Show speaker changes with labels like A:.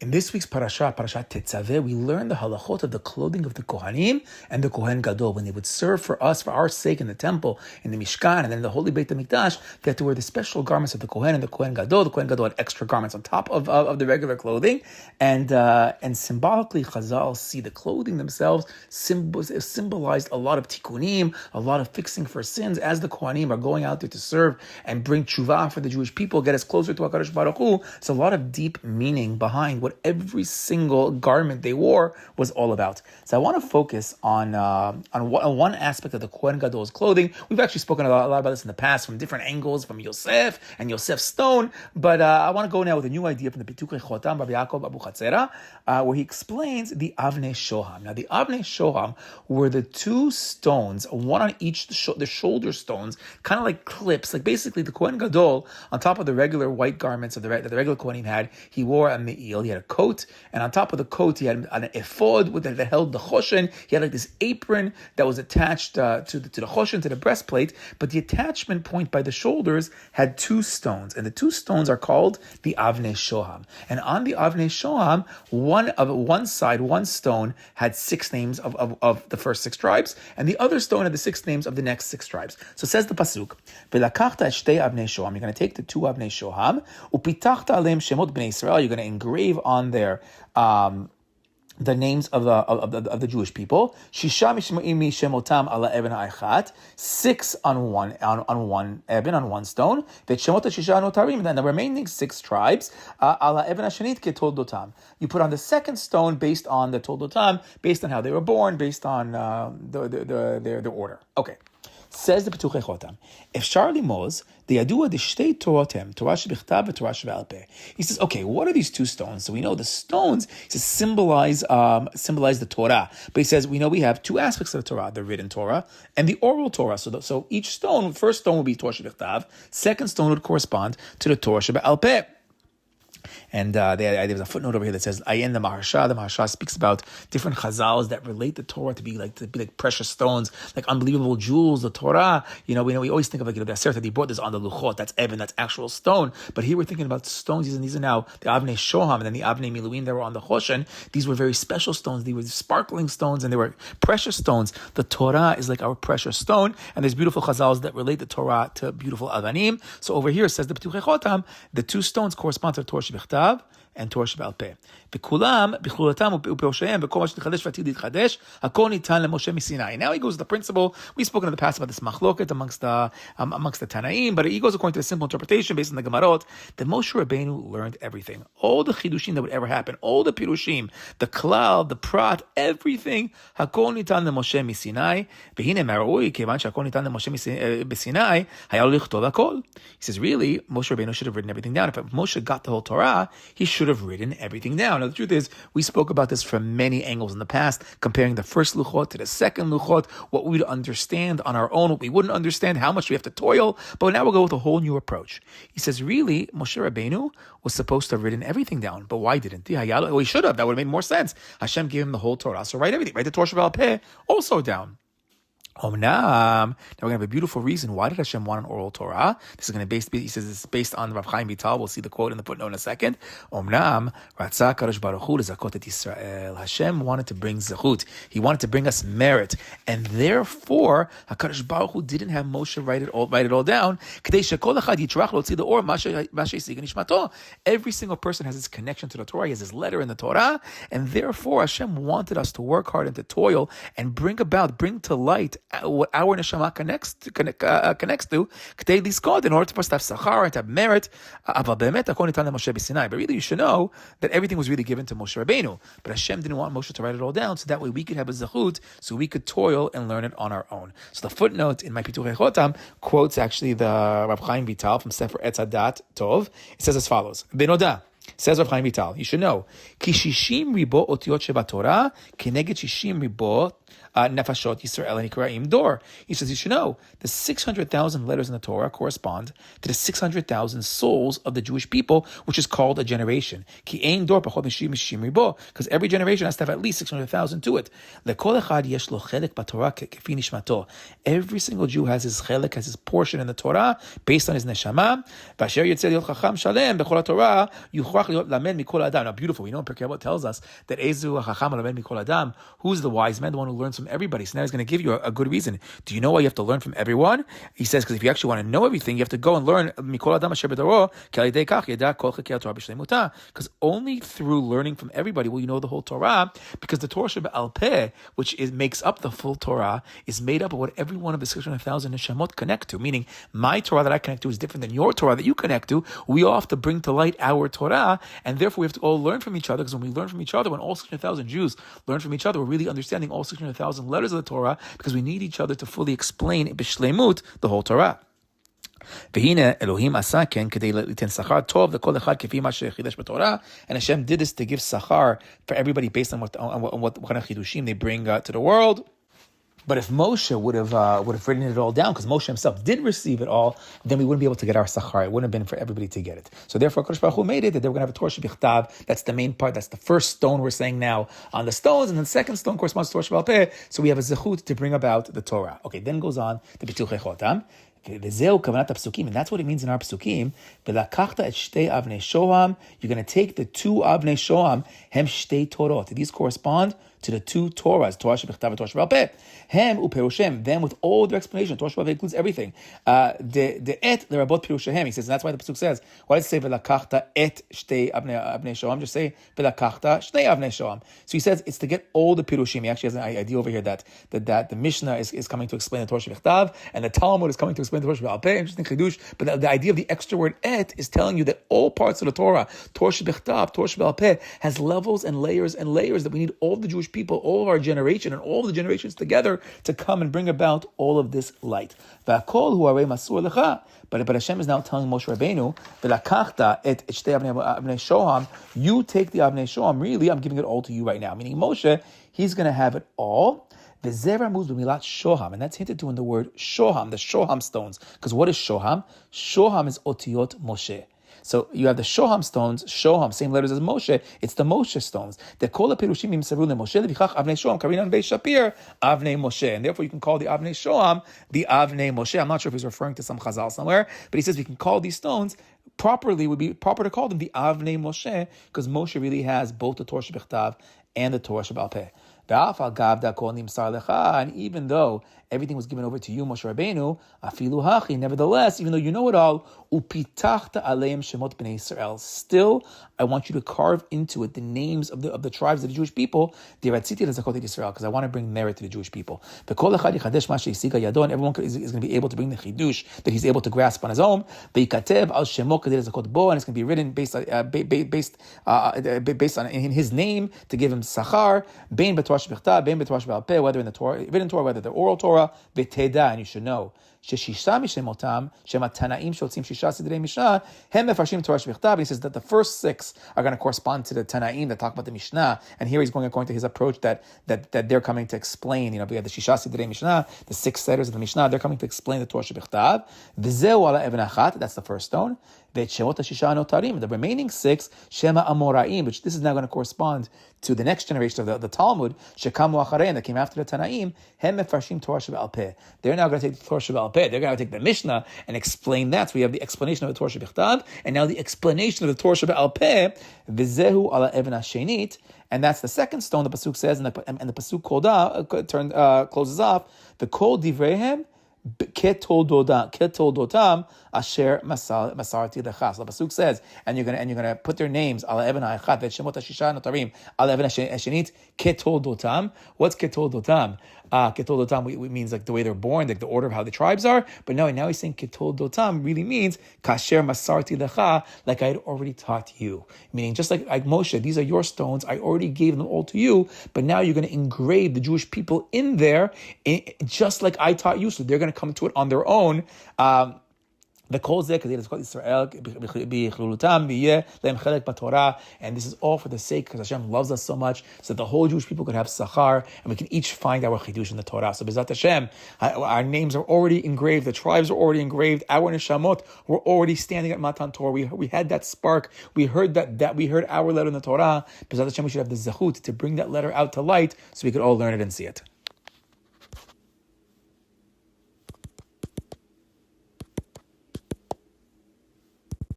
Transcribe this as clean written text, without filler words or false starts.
A: In this week's parasha, Parashat Tezaveh, we learn the halachot of the clothing of the Kohanim and the Kohen Gadol. When they would serve for us, for our sake in the temple, in the Mishkan, and then in the Holy Beit HaMikdash, they had to wear the special garments of the Kohen and the Kohen Gadol. The Kohen Gadol had extra garments on top of the regular clothing. And symbolically, Chazal see the clothing themselves symbolized a lot of tikkunim, a lot of fixing for sins, as the Kohanim are going out there to serve and bring tshuva for the Jewish people, get us closer to HaKadosh Baruch Hu. It's a lot of deep meaning behind what every single garment they wore was all about. So I want to focus on one aspect of the Kohen Gadol's clothing. We've actually spoken a lot about this in the past from different angles, from Yosef and Yosef's stone, but I want to go now with a new idea from the Pitukei Chotam, Rabbi Yaakov Abu Chatzera, where he explains the Avnei Shoham. Now, the Avnei Shoham were the two stones, one on each the shoulder stones, kind of like clips, like basically the Kohen Gadol, on top of the regular white garments that the regular Kohanim had, he wore a me'il, he had a coat, and on top of the coat, he had an ephod that held the choshen. He had like this apron that was attached to the choshen, to the breastplate, but the attachment point by the shoulders had two stones, and the two stones are called the Avnei Shoham. And on the Avnei Shoham, one side, one stone had 6 names of the first 6 tribes, and the other stone had the 6 names of the next 6 tribes. So says the pasuk, "V'lakachta et shtei Avnei Shoham." You're going to take the 2 Avnei Shoham, upitachta aleim shemot bnei Israel. You're going to engrave on there the names of the Jewish people. Shisha mishmoim shemotam ala eben ha'echat. 6 on one eben, on one stone. Ve'shemot shisha notarim. Then the remaining 6 tribes ala eben hashanit ketoldotam. You put on the second stone based on the toldotam, based on how they were born, based on their order. Okay. Says the Pitukei Chotam, if Charlie Moz, the Yadua the Shtei Torotem, Torah shebichtav and Torah shebe'al peh. He says, okay, what are these 2 stones? So we know the stones, he says, symbolize the Torah. But he says, we know we have 2 aspects of the Torah, the written Torah and the oral Torah. So each stone, first stone would be Torah shebichtav, second stone would correspond to the Torah shebe'al peh. And there's a footnote over here that says, Ayin the Maharsha. The Maharsha speaks about different chazals that relate the Torah to be like precious stones, like unbelievable jewels. The Torah, we always think of like the Aseret that he brought this on the Luchot. That's Eben, that's actual stone. But here we're thinking about stones. These are now the Avnei Shoham and then the Avnei Miluim that were on the Choshen. These were very special stones. They were sparkling stones and they were precious stones. The Torah is like our precious stone, and there's beautiful chazals that relate the Torah to beautiful Avanim. So over here it says the Pitukei Chotam, the 2 stones correspond to the Torah shebichtav and Torah shebe'al peh. וכולם, בכלולתם ובפירושיהם, וכל מה שנתחדש ועתיד להתחדש, הכל ניתן למשה מסיני. Now he goes to the principle, we've spoken in the past about this machloket amongst the Tanaim, but he goes according to the simple interpretation based on the Gemarot, that Moshe Rabbeinu learned everything. All the chidushim that would ever happen, all the pirushim, the klal, the prat, everything, הכל ניתן למשה מסיני, והנה מהראוי, כיוון שהכל ניתן למשה בסיני, היה לו לכתוב הכל. He says, really, Moshe Rabbeinu should have written everything down. If Moshe got the whole Torah, he should have written everything down. Now, the truth is, we spoke about this from many angles in the past, comparing the first luchot to the second luchot, what we would understand on our own, what we wouldn't understand, how much we have to toil. But now we'll go with a whole new approach. He says, really, Moshe Rabbeinu was supposed to have written everything down, but why didn't he? Well, he should have. That would have made more sense. Hashem gave him the whole Torah, so write everything. Write the Torah shebe'al peh also down. Omnam. Now we're going to have a beautiful reason. Why did Hashem want an oral Torah? This is going to he says it's based on Rav Chaim Vital. We'll see the quote in the footnote in a second. Omnam, Ratzah Kadosh Baruch Hu lezakot et Yisrael. Hashem wanted to bring zechut. He wanted to bring us merit. And therefore, HaKadosh Baruch Hu didn't have Moshe write it all down. K'dei shekol echad yitrach lo tzid the or mashe yisig nishmato. Every single person has his connection to the Torah. He has his letter in the Torah. And therefore, Hashem wanted us to work hard and to toil and bring to light what our neshama connects to, k'tei liskod, in order for us to have sachar and to have merit. But really, you should know that everything was really given to Moshe Rabbeinu. But Hashem didn't want Moshe to write it all down, so that way we could have a zechut, so we could toil and learn it on our own. So the footnote in my Pitukei Chotam quotes actually the Rav Chaim Vital from Sefer Etz Hadat Tov. It says as follows: Benoda. Says Rav Chaim Vital, you should know, Ki shishim ribo otiyot shebatorah keneged shishim ribo Nefashot Yisrael Nikraim Dor. He says you should know the 600,000 letters in the Torah correspond to the 600,000 souls of the Jewish people, which is called a generation. Ki ein dor pachot mishim ribo, because every generation has to have at least 600,000 to it. Lekol echad yesh lo chelek b'Torah kefi nishmato. Every single Jew has his chelek, has his portion in the Torah based on his neshama. V'asher yitzeh liot chacham shalem b'chol haTorah yuchrach liot lamed mikol adam. Now, beautiful. We know Pirkei Avot tells us that ezu chacham lamed mikol adam. Who's the wise man? The one who learns from everybody. So now he's going to give you a good reason. Do you know why you have to learn from everyone? He says because if you actually want to know everything, you have to go and learn mikol adam asher b'doro ki al yedei kach yeda kol chekei haTorah b'shleimuta. Because only through learning from everybody will you know the whole Torah. Because the Torah shebe'al peh, which makes up the full Torah, is made up of what every one of the 600,000 neshamot connect to. Meaning, my Torah that I connect to is different than your Torah that you connect to. We all have to bring to light our Torah, and therefore we have to all learn from each other. Because when we learn from each other, when all 600,000 Jews learn from each other, we're really understanding all 600,000 letters of the Torah, because we need each other to fully explain b'shleimut the whole Torah. והנה אלוהים עשה כן כדי ליתן שכר טוב לכל אחד כפי מה שחידש בתורה, and Hashem did this to give sachar for everybody based on what kind of chidushim they bring to the world. But if Moshe would have written it all down, because Moshe himself did receive it all, then we wouldn't be able to get our sachar. It wouldn't have been for everybody to get it. So therefore, Kadosh Baruch Hu made it that they were going to have a Torah shebichtav. That's the main part. That's the first stone we're saying now on the stones, and then the second stone corresponds to Torah sheba'al peh. So we have a zechut to bring about the Torah. Okay, then goes on the Bituchei Chotam. And that's what it means in our psukim. You're going to take the two Avnei Shoham, hem shtei Torot. These correspond to the two Torahs, Torah shebichtav and Torah sheba'al peh. Hem uperushem, them with all their explanation. Torah sheba'al peh includes everything. The et lerabot perushem. He says, and that's why the pasuk says, why does it say velakachta et shtei Avnei Shoham? Just say velakachta shtei Avnei Shoham. So he says it's to get all the pirushim. He actually has an idea over here that the Mishnah is coming to explain the Torah shebichtav, and the Talmud is coming to explain the Torah sheba'al peh. Interesting chidush. But the idea of the extra word et is telling you that all parts of the Torah, Torah shebichtav, Torah sheba'al peh, has levels and layers that we need all the Jewish people, all of our generation, and all the generations together to come and bring about all of this light. But Hashem is now telling Moshe Rabbeinu, you take the Avnei Shoham, really, I'm giving it all to you right now. Meaning Moshe, he's going to have it all. And that's hinted to in the word Shoham, the Shoham stones. Because what is Shoham? Shoham is Otiot Moshe. So you have the Shoham stones, Shoham, same letters as Moshe. It's the Moshe stones. The Kol HaPirushim Yimsaru LeMoshe Levichach Avnei Shoham Karinan Beis Shapir Avnei Moshe, and therefore you can call the Avnei Shoham the Avnei Moshe. I'm not sure if he's referring to some Chazal somewhere, but he says we can call these stones properly. Would be proper to call them the Avnei Moshe because Moshe really has both the Torah shebichtav and the Torah sheba'al peh. And even though everything was given over to you, Moshe Rabbeinu, afilu hachi, nevertheless, even though you know it all, upitachta aleim shemot bnei Yisrael, still, I want you to carve into it the names of the tribes of the Jewish people, because I want to bring merit to the Jewish people. And everyone is going to be able to bring the chidush that he's able to grasp on his own. And it's going to be written based on in his name to give him sachar, whether in the Torah, written Torah, whether the oral Torah, and you should know. And he says that the first 6 are going to correspond to the Tanaim that talk about the Mishnah. And here he's going according to his approach that they're coming to explain. We have the Shisha Sidrei Mishnah, the 6 letters of the Mishnah. They're coming to explain the Torah shebichtav. That's the first stone. The remaining 6, Shema Amoraim, which this is now going to correspond to the next generation of the Talmud, Shekamu Acharein, that came after the Tanaim, Hem Mefarshim Torah sheba'al peh. They're now going to take the Torah sheba'al peh. They're going to take the Mishnah and explain that. So we have the explanation of the Torah shebichtav, and now the explanation of the Torah sheba'al peh, V'zehu ala Even Hashenit, and that's the second stone the pasuk says, and the pasuk closes off, the Kol Divrehem Ketoldotam asher masarti lecha. So the pasuk says, and you're gonna put their names ala even ha'echad ve'shemot hashisha notarim ala even hashenit ketoldotam. What's ketoldotam? Ketoldotam means like the way they're born, like the order of how the tribes are. But now he's saying ketoldotam really means kasher masarti lecha, like I had already taught you. Meaning just like Moshe, these are your stones. I already gave them all to you, but now you're going to engrave the Jewish people in there, just like I taught you. So they're going to come to it on their own. The kol zeh because it is called Israel b'chlutam v'yeh lehem chelek b'Torah, and this is all for the sake because Hashem loves us so much, so that the whole Jewish people could have sachar, and we can each find our chidush in the Torah. So B'ezrat Hashem, our names are already engraved, the tribes are already engraved, our neshamot were already standing at Matan Torah. We had that spark. We heard that we heard our letter in the Torah. B'ezrat Hashem, we should have the zechut to bring that letter out to light, so we could all learn it and see it.